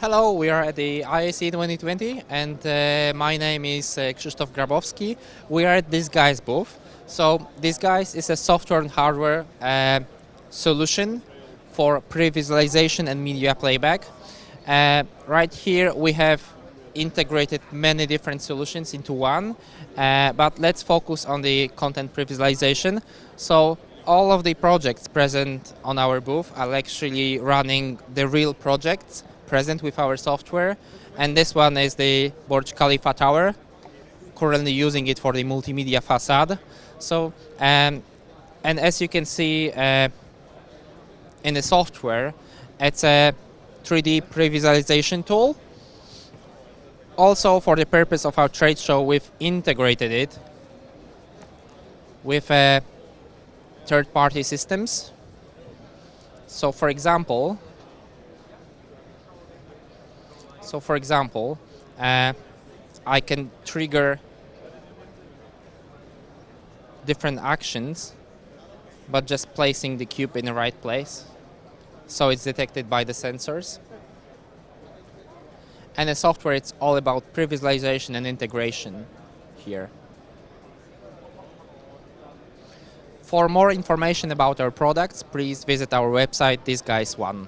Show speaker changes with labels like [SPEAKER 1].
[SPEAKER 1] Hello, we are at the ISE 2020 and my name is Krzysztof Grabowski. We are at this guy's booth. So this guy's is a software and hardware solution for pre-visualization and media playback. Right here we have integrated many different solutions into one, but let's focus on the content pre-visualization. So all of the projects present on our booth are actually running the real projects present with our software, and this one is the Burj Khalifa Tower, currently using it for the multimedia facade. So and as you can see in the software, it's a 3D pre-visualization tool. Also, for the purpose of our trade show, we've integrated it with third-party systems. So for example, I can trigger different actions, but just placing the cube in the right place, so it's detected by the sensors. And the software, it's all about pre-visualization and integration here. For more information about our products, please visit our website, thisguys1.